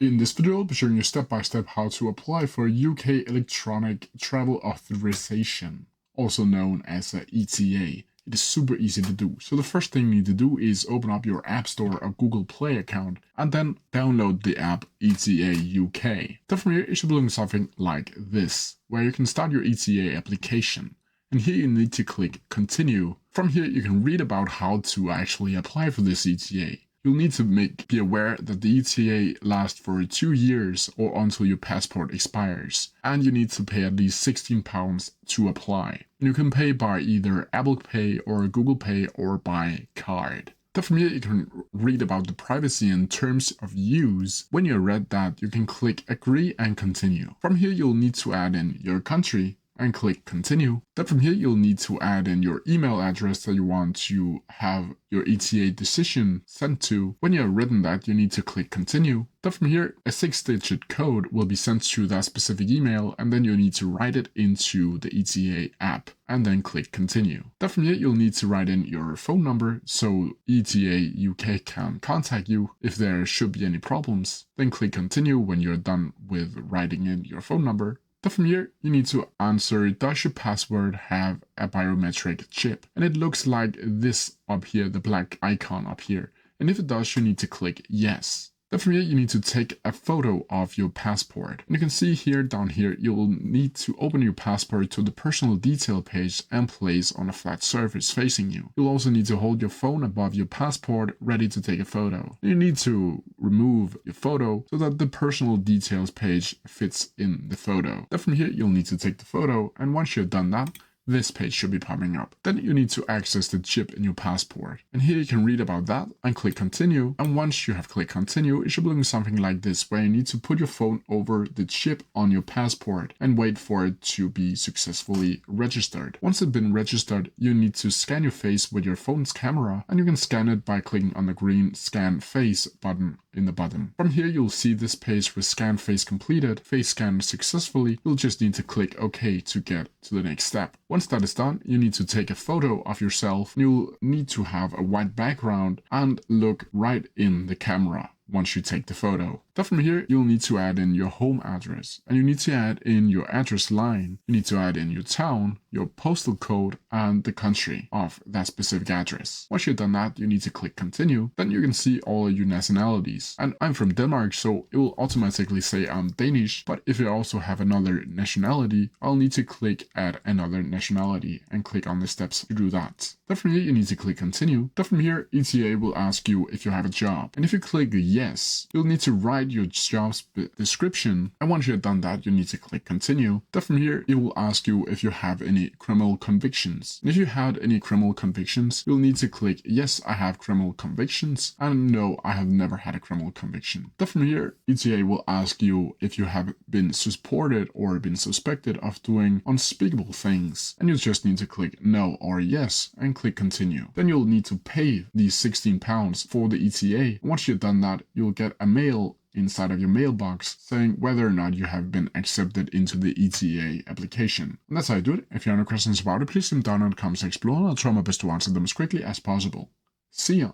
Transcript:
In this video, I'll be showing you step by step how to apply for UK Electronic Travel Authorisation, also known as ETA. It is super easy to do. So the first thing you need to do is open up your App Store or Google Play account and then download the app ETA UK. Then from here, it should be looking something like this, where you can start your ETA application. And here you need to click continue. From here, you can read about how to actually apply for this ETA. You'll need to be aware that the ETA lasts for 2 years or until your passport expires, and you need to pay at least £16 to apply. And you can pay by either Apple Pay or Google Pay or by card. Then from here, you can read about the privacy and terms of use. When you read that, you can click agree and continue. From here, you'll need to add in your country and click continue. Then from here, you'll need to add in your email address that you want to have your ETA decision sent to. When you have written that, you need to click continue. Then from here, a 6-digit code will be sent to that specific email, and then you need to write it into the ETA app and then click continue. Then from here, you'll need to write in your phone number so ETA UK can contact you if there should be any problems. Then click continue when you're done with writing in your phone number. Then from here, you need to answer, does your password have a biometric chip? And it looks like this up here, the black icon up here. And if it does, you need to click yes. Then from here, you need to take a photo of your passport. And you can see here, down here, you'll need to open your passport to the personal detail page and place on a flat surface facing you. You'll also need to hold your phone above your passport, ready to take a photo. You need to remove your photo so that the personal details page fits in the photo. Then from here, you'll need to take the photo, and once you've done that, this page should be popping up. Then you need to access the chip in your passport. And here you can read about that and click continue. And once you have clicked continue, it should be looking something like this, where you need to put your phone over the chip on your passport and wait for it to be successfully registered. Once it's been registered, you need to scan your face with your phone's camera, and you can scan it by clicking on the green scan face button in the bottom. From here, you'll see this page with scan face completed, face scanned successfully. You'll just need to click OK to get to the next step. Once that is done, you need to take a photo of yourself. You'll need to have a white background and look right in the camera once you take the photo. Then from here, you'll need to add in your home address, and you need to add in your address line. You need to add in your town, your postal code, and the country of that specific address. Once you've done that, you need to click continue. Then you can see all your nationalities. And I'm from Denmark, so it will automatically say I'm Danish. But if you also have another nationality, I'll need to click add another nationality and click on the steps to do that. Then from here, you need to click continue. Then from here, ETA will ask you if you have a job. And if you click yes, you'll need to write your job's description. And once you've done that, you need to click continue. Then from here, it will ask you if you have any criminal convictions. And if you had any criminal convictions, you'll need to click yes, I have criminal convictions, and no, I have never had a criminal conviction. Then from here, ETA will ask you if you have been supported or been suspected of doing unspeakable things. And you just need to click no or yes and click continue. Then you'll need to pay these £16 for the ETA. Once you've done that, you'll get a mail inside of your mailbox saying whether or not you have been accepted into the ETA application. And that's how you do it. If you have any questions about it, please leave them down in the comments below, and I'll try my best to answer them as quickly as possible. See ya!